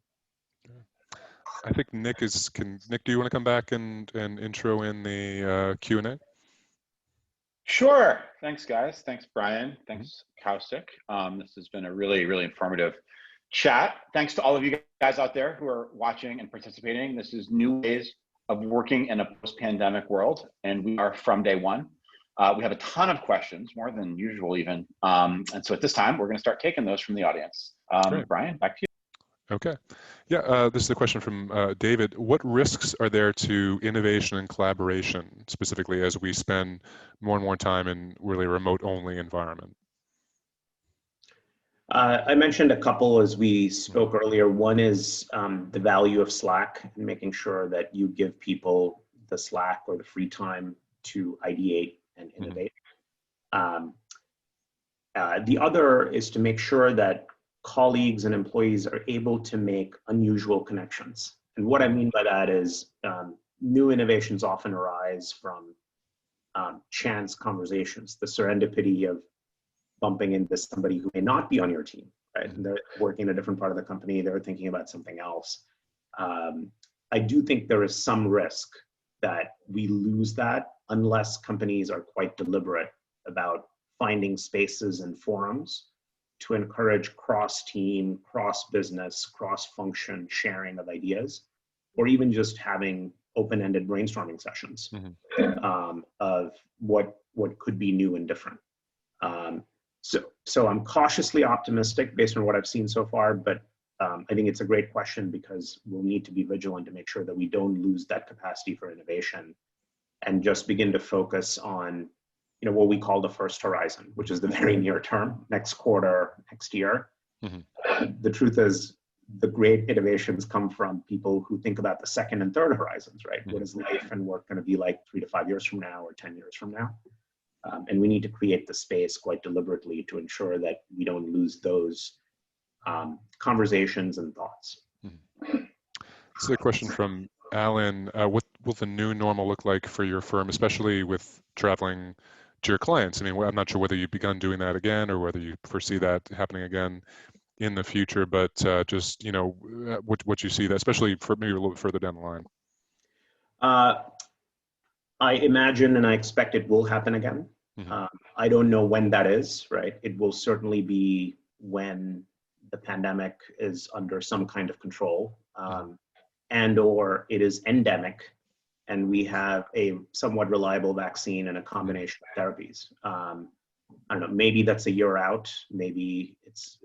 Speaker 2: I think Nick, do you want to come back and intro in the Q&A?
Speaker 1: Sure. Thanks, guys. Thanks, Bryan. Thanks, Kausik. This has been a really, really informative chat. Thanks to all of you guys out there who are watching and participating. This is New Ways of Working in a Post-Pandemic World, and we are from day one. We have a ton of questions, more than usual even. And so at this time, we're going to start taking those from the audience. Bryan, back to you.
Speaker 2: Okay. Yeah, this is a question from David. What risks are there to innovation and collaboration, specifically as we spend more and more time in really a remote-only environment?
Speaker 3: I mentioned a couple as we spoke earlier. One is the value of Slack and making sure that you give people the Slack or the free time to ideate and innovate. The other is to make sure that colleagues and employees are able to make unusual connections. And what I mean by that is new innovations often arise from chance conversations, the serendipity of bumping into somebody who may not be on your team, right? And they're working in a different part of the company, they're thinking about something else. I do think there is some risk that we lose that unless companies are quite deliberate about finding spaces and forums to encourage cross-team, cross-business, cross-function sharing of ideas, or even just having open-ended brainstorming sessions of what could be new and different. So I'm cautiously optimistic based on what I've seen so far, but I think it's a great question because we'll need to be vigilant to make sure that we don't lose that capacity for innovation and just begin to focus on what we call the first horizon, which is the very near term, next quarter, next year. The truth is the great innovations come from people who think about the second and third horizons, right? What is life and work going to be like 3 to 5 years from now or 10 years from now? And we need to create the space quite deliberately to ensure that we don't lose those conversations and thoughts.
Speaker 2: So a question from Alan, what will the new normal look like for your firm, especially with traveling to your clients? I mean, I'm not sure whether you've begun doing that again or whether you foresee that happening again in the future, but just, what you see that, especially for maybe a little bit further down the line.
Speaker 3: I imagine and I expect it will happen again.
Speaker 2: Mm-hmm.
Speaker 3: I don't know when that is, right? It will certainly be when the pandemic is under some kind of control, and or it is endemic and we have a somewhat reliable vaccine and a combination of therapies. I don't know, maybe that's a year out, maybe it's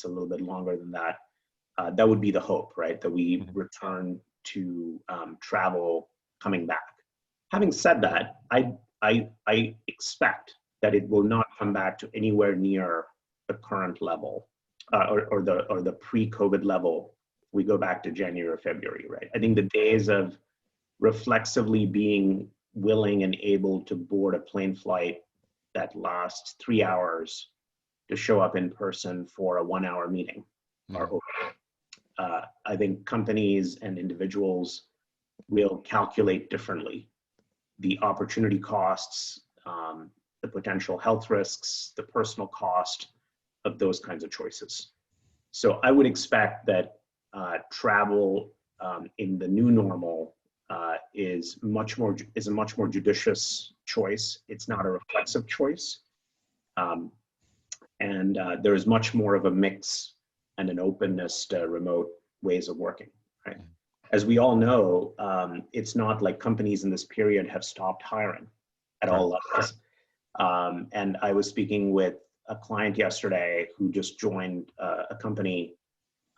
Speaker 3: a little bit longer than that. That would be the hope, right? That we return to travel coming back. Having said that, I expect that it will not come back to anywhere near the current level or the pre-COVID level. We go back to January or February, right? I think the days of reflexively being willing and able to board a plane flight that lasts 3 hours to show up in person for a 1-hour meeting are over. I think companies and individuals will calculate differently the opportunity costs, the potential health risks, the personal cost of those kinds of choices. So I would expect that travel in the new normal is a much more judicious choice. It's not a reflexive choice, and there is much more of a mix and an openness to remote ways of working. Right? As we all know, it's not like companies in this period have stopped hiring at all levels. And I was speaking with a client yesterday who just joined a company,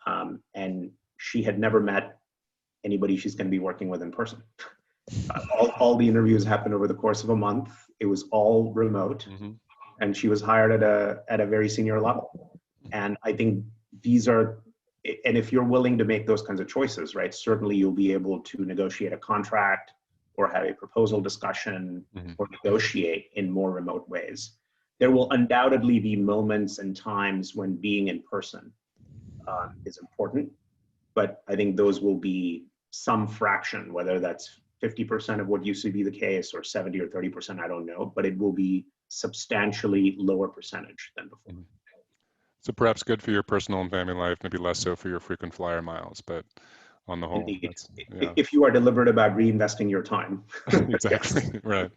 Speaker 3: and she had never met anybody she's going to be working with in person. All the interviews happened over the course of a month. It was all remote, and she was hired at a very senior level. And I think these are, and if you're willing to make those kinds of choices, right, certainly you'll be able to negotiate a contract or have a proposal discussion or negotiate in more remote ways. There will undoubtedly be moments and times when being in person is important, but I think those will be some fraction, whether that's 50% of what used to be the case or 70 or 30%, I don't know, but it will be substantially lower percentage than before.
Speaker 2: So perhaps good for your personal and family life, maybe less so for your frequent flyer miles, but on the whole,
Speaker 3: if you are deliberate about reinvesting your time.
Speaker 2: Exactly, right.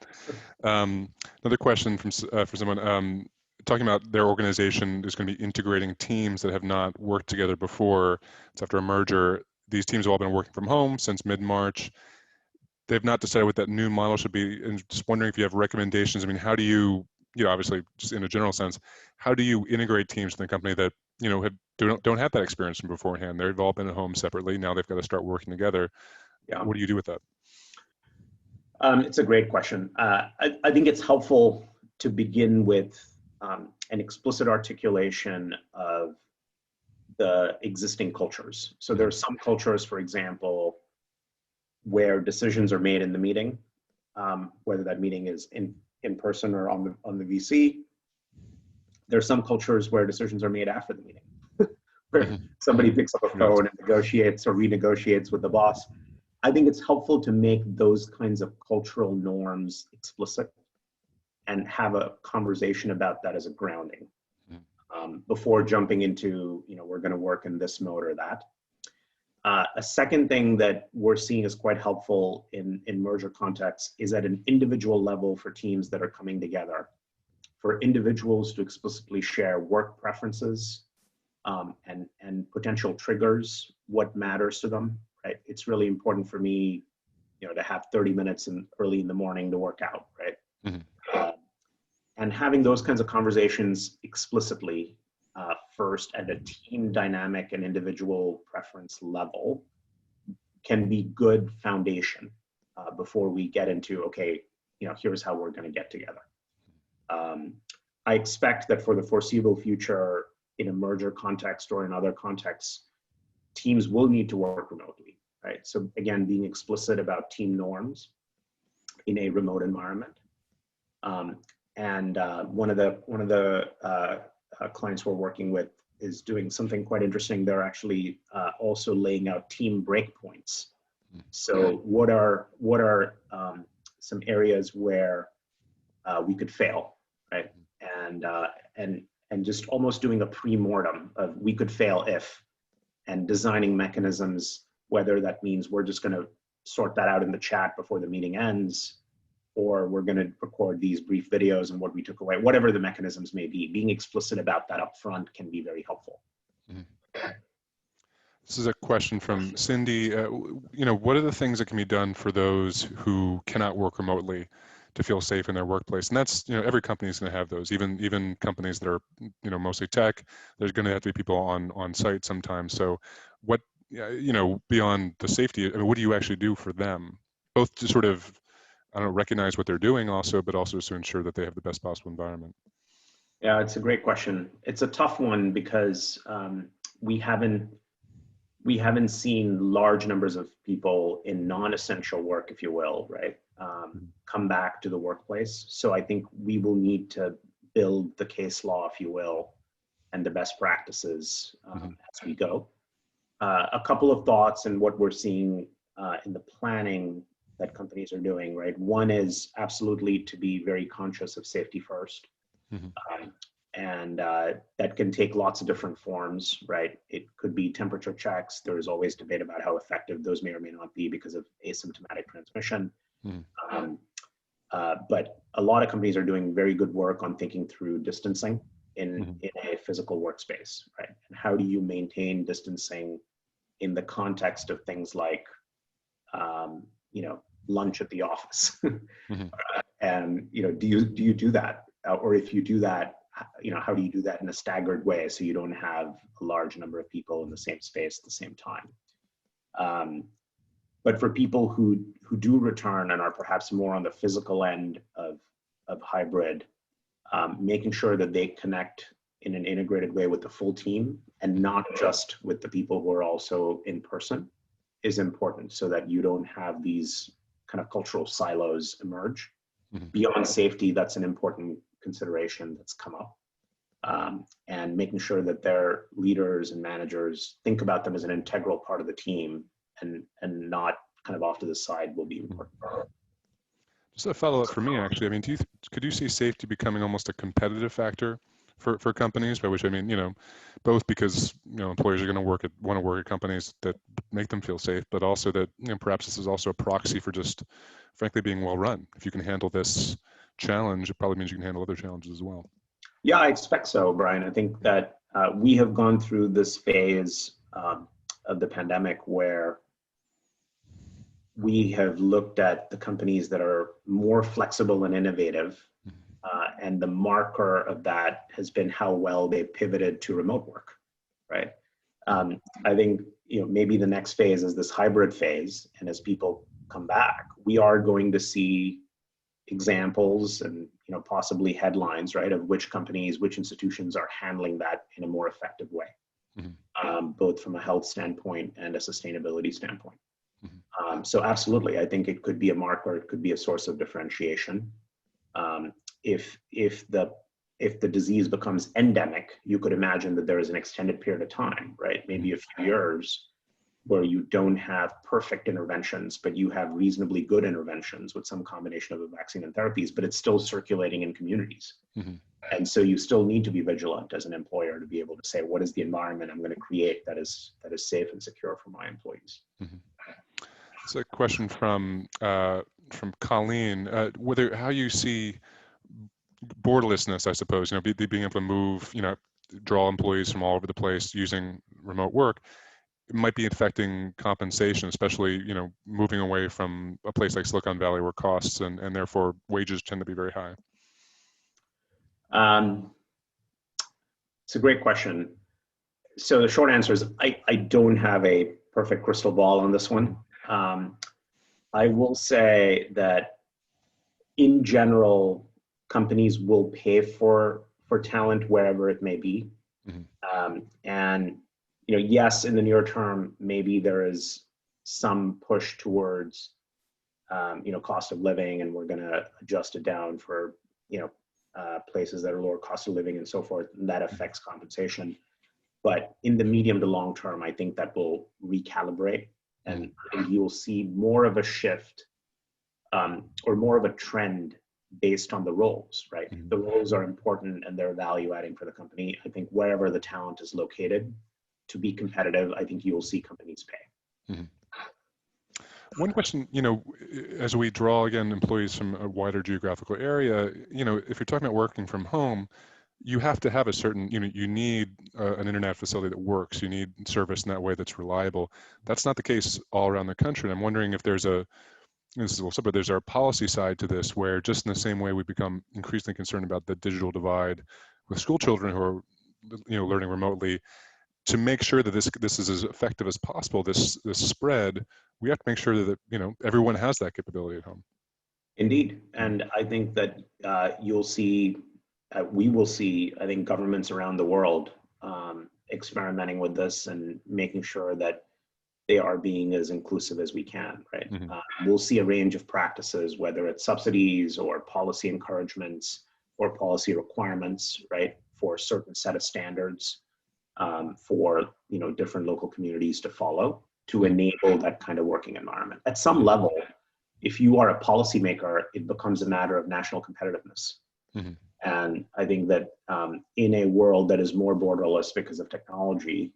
Speaker 2: Another question from for someone talking about their organization is going to be integrating teams that have not worked together before. It's after a merger. These teams have all been working from home since mid-March. They've not decided what that new model should be. And just wondering if you have recommendations. I mean, how do you obviously just in a general sense, how do you integrate teams in the company that, don't have that experience from beforehand? They've all been at home separately. Now they've got to start working together. Yeah. What do you do with that?
Speaker 3: It's a great question. I think it's helpful to begin with an explicit articulation of the existing cultures. So there are some cultures, for example, where decisions are made in the meeting, whether that meeting is in person or on the VC. There are some cultures where decisions are made after the meeting, where somebody picks up a phone and negotiates or renegotiates with the boss. I think it's helpful to make those kinds of cultural norms explicit and have a conversation about that as a grounding before jumping into, we're going to work in this mode or that. A second thing that we're seeing is quite helpful in merger contexts is at an individual level for teams that are coming together, for individuals to explicitly share work preferences and potential triggers, what matters to them, right? It's really important for me, to have 30 minutes early in the morning to work out, right? And having those kinds of conversations explicitly first at a team dynamic and individual preference level can be good foundation before we get into, okay, here's how we're going to get together. I expect that for the foreseeable future, in a merger context or in other contexts, teams will need to work remotely, right? So again, being explicit about team norms in a remote environment. And one of the clients we're working with is doing something quite interesting. They're actually also laying out team breakpoints. So what are some areas where we could fail, right? And just almost doing a pre-mortem of we could fail if, and designing mechanisms, whether that means we're just going to sort that out in the chat before the meeting ends, or we're going to record these brief videos and what we took away, whatever the mechanisms may be. Being explicit about that up front can be very helpful.
Speaker 2: This is a question from Cindy. What are the things that can be done for those who cannot work remotely to feel safe in their workplace? And that's, every company is going to have those, even companies that are, mostly tech, there's going to have to be people on site sometimes. So what, beyond the safety, what do you actually do for them? Both to sort of, recognize what they're doing also, but also to ensure that they have the best possible environment.
Speaker 3: Yeah, it's a great question. It's a tough one because we haven't seen large numbers of people in non-essential work, if you will, right, come back to the workplace. So I think we will need to build the case law, if you will, and the best practices as we go. A couple of thoughts and what we're seeing in the planning that companies are doing, right? One is absolutely to be very conscious of safety first. And that can take lots of different forms, right? It could be temperature checks. There's always debate about how effective those may or may not be because of asymptomatic transmission. But a lot of companies are doing very good work on thinking through distancing in a physical workspace, right? And how do you maintain distancing in the context of things like, lunch at the office? And, do you do that? Or if you do that, how do you do that in a staggered way so you don't have a large number of people in the same space at the same time? But for people who do return and are perhaps more on the physical end of hybrid, making sure that they connect in an integrated way with the full team and not just with the people who are also in person is important, so that you don't have these kind of cultural silos emerge. Beyond safety, that's an important consideration that's come up. And making sure that their leaders and managers think about them as an integral part of the team and not kind of off to the side will be important.
Speaker 2: Just a follow-up for me, actually. I mean, could you see safety becoming almost a competitive factor for companies? By which I mean, both because employers are going to want to work at companies that make them feel safe, but also that perhaps this is also a proxy for just, frankly, being well run. If you can handle this challenge, it probably means you can handle other challenges as well.
Speaker 3: Yeah, I expect so, Brian. I think that we have gone through this phase of the pandemic where we have looked at the companies that are more flexible and innovative, and the marker of that has been how well they pivoted to remote work, right? I think maybe the next phase is this hybrid phase, and as people come back, we are going to see examples and possibly headlines, right, of which companies, which institutions are handling that in a more effective way, both from a health standpoint and a sustainability standpoint. So absolutely, I think it could be a marker, it could be a source of differentiation. If the disease becomes endemic, you could imagine that there is an extended period of time, right, maybe a few years, where you don't have perfect interventions, but you have reasonably good interventions with some combination of a vaccine and therapies, but it's still circulating in communities. And so you still need to be vigilant as an employer to be able to say, what is the environment I'm going to create that is safe and secure for my employees?
Speaker 2: It's a question from Colleen, how you see borderlessness, I suppose, being able to move, draw employees from all over the place using remote work. It might be affecting compensation, especially, moving away from a place like Silicon Valley where costs and therefore wages tend to be very high.
Speaker 3: It's a great question. So the short answer is I don't have a perfect crystal ball on this one. I will say that in general, companies will pay for talent wherever it may be. And yes, in the near term, maybe there is some push towards, cost of living, and we're going to adjust it down for, places that are lower cost of living and so forth, and that affects compensation. But in the medium to long term, I think that will recalibrate, and I think you'll see more of a shift or more of a trend based on the roles, right?
Speaker 2: Mm-hmm.
Speaker 3: The roles are important and they're value adding for the company. I think wherever the talent is located, to be competitive, I think you will see companies pay.
Speaker 2: Mm-hmm. One question, as we draw again employees from a wider geographical area, if you're talking about working from home, you have to have a certain, you need an internet facility that works. You need service in that way that's reliable. That's not the case all around the country. And I'm wondering if there's this is a little separate, there's our policy side to this, where just in the same way we become increasingly concerned about the digital divide with school children who are, learning remotely, to make sure that this is as effective as possible, this spread, we have to make sure that everyone has that capability at home.
Speaker 3: Indeed, and I think that you'll see, we will see, I think, governments around the world experimenting with this and making sure that they are being as inclusive as we can, right?
Speaker 2: Mm-hmm.
Speaker 3: We'll see a range of practices, whether it's subsidies or policy encouragements or policy requirements, right, for a certain set of standards for different local communities to follow to enable that kind of working environment. At some level, if you are a policymaker, it becomes a matter of national competitiveness.
Speaker 2: Mm-hmm.
Speaker 3: And I think that in a world that is more borderless because of technology,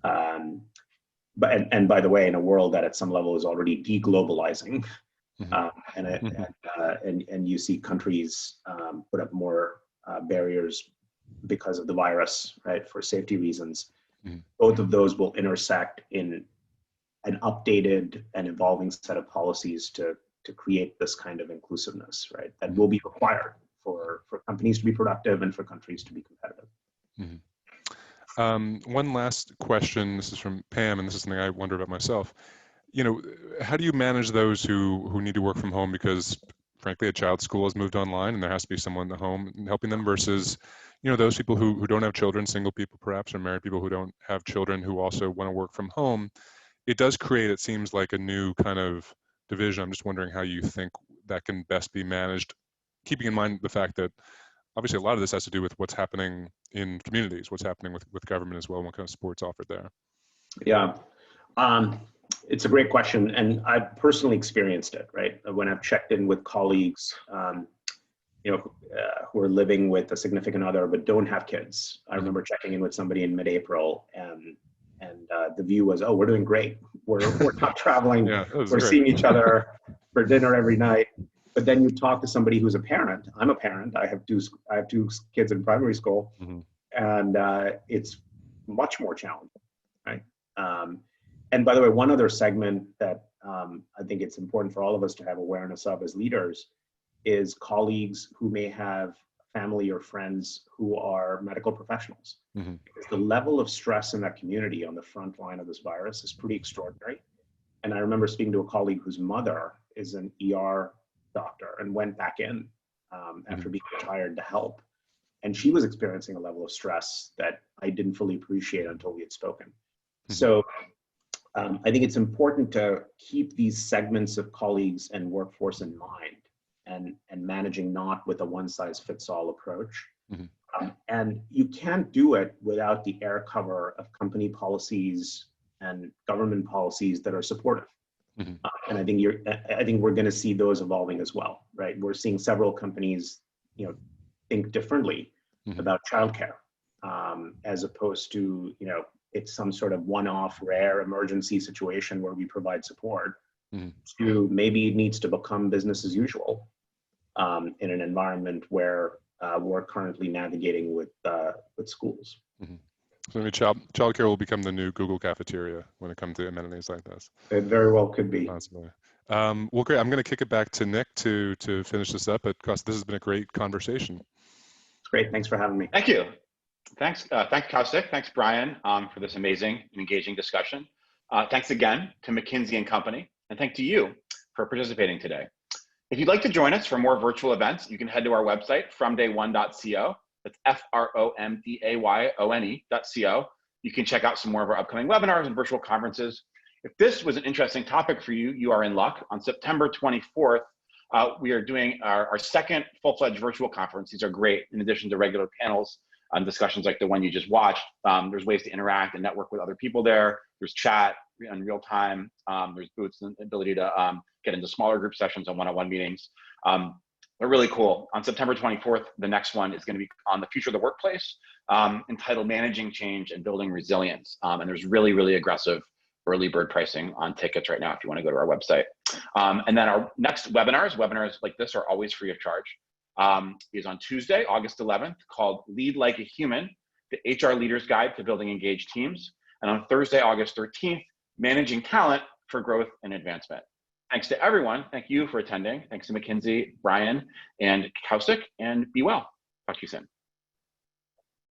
Speaker 3: and by the way, in a world that at some level is already deglobalizing,
Speaker 2: mm-hmm.
Speaker 3: and you see countries put up more barriers because of the virus, right, for safety reasons,
Speaker 2: mm-hmm.
Speaker 3: both of those will intersect in an updated and evolving set of policies to create this kind of inclusiveness, right, that will be required for companies to be productive and for countries to be competitive.
Speaker 2: Mm-hmm. One last question, this is from Pam, and this is something I wonder about myself. How do you manage those who need to work from home because, frankly, a child's school has moved online and there has to be someone at home helping them versus, those people who don't have children, single people perhaps, or married people who don't have children who also want to work from home? It does create, it seems like, a new kind of division. I'm just wondering how you think that can best be managed, keeping in mind the fact that obviously a lot of this has to do with what's happening in communities, what's happening with government as well, and what kind of support's offered there.
Speaker 3: Yeah, it's a great question. And I've personally experienced it, right? When I've checked in with colleagues, who are living with a significant other but don't have kids. I remember checking in with somebody in mid-April and the view was, oh, we're doing great. We're not traveling.
Speaker 2: Yeah,
Speaker 3: we're
Speaker 2: great.
Speaker 3: seeing each other for dinner every night. But then you talk to somebody who's a parent. I'm a parent. I have two kids in primary school,
Speaker 2: mm-hmm.
Speaker 3: and it's much more challenging, right? And by the way, one other segment that I think it's important for all of us to have awareness of as leaders is colleagues who may have family or friends who are medical professionals.
Speaker 2: Mm-hmm.
Speaker 3: Because the level of stress in that community on the front line of this virus is pretty extraordinary. And I remember speaking to a colleague whose mother is an ER doctor and went back in after being retired to help. And she was experiencing a level of stress that I didn't fully appreciate until we had spoken. Mm-hmm. So I think it's important to keep these segments of colleagues and workforce in mind and managing not with a one-size-fits-all approach. Mm-hmm. And you can't do it without the air cover of company policies and government policies that are supportive. Mm-hmm. And I think we're going to see those evolving as well, right? We're seeing several companies, think differently mm-hmm. about childcare, as opposed to, it's some sort of one-off rare emergency situation where we provide support. Mm-hmm. To maybe it needs to become business as usual in an environment where we're currently navigating with schools.
Speaker 2: Mm-hmm. So maybe childcare will become the new Google cafeteria when it comes to amenities like this.
Speaker 3: It very well could be.
Speaker 2: Possibly. Well, great. I'm going to kick it back to Nick to finish this up. But Kausik, this has been a great conversation.
Speaker 3: It's great. Thanks for having me.
Speaker 1: Thank you. Thanks, Kausik. Thanks, Bryan, for this amazing and engaging discussion. Thanks again to McKinsey and Company, and thank to you for participating today. If you'd like to join us for more virtual events, you can head to our website, fromday1.co. That's FROMDAYONE.co. You can check out some more of our upcoming webinars and virtual conferences. If this was an interesting topic for you, you are in luck. On September 24th, we are doing our second full-fledged virtual conference. These are great, in addition to regular panels on discussions like the one you just watched. There's ways to interact and network with other people there. There's chat in real time. There's booths and ability to get into smaller group sessions and one-on-one meetings. They're really cool. On September 24th, the next one is going to be on the future of the workplace, entitled Managing Change and Building Resilience. And there's really, really aggressive early bird pricing on tickets right now if you want to go to our website. And then our next webinars like this are always free of charge, is on Tuesday, August 11th, called Lead Like a Human, the HR Leader's Guide to Building Engaged Teams. And on Thursday, August 13th, Managing Talent for Growth and Advancement. Thanks to everyone. Thank you for attending. Thanks to McKinsey, Bryan, and Kausik, and be well. Talk to you soon.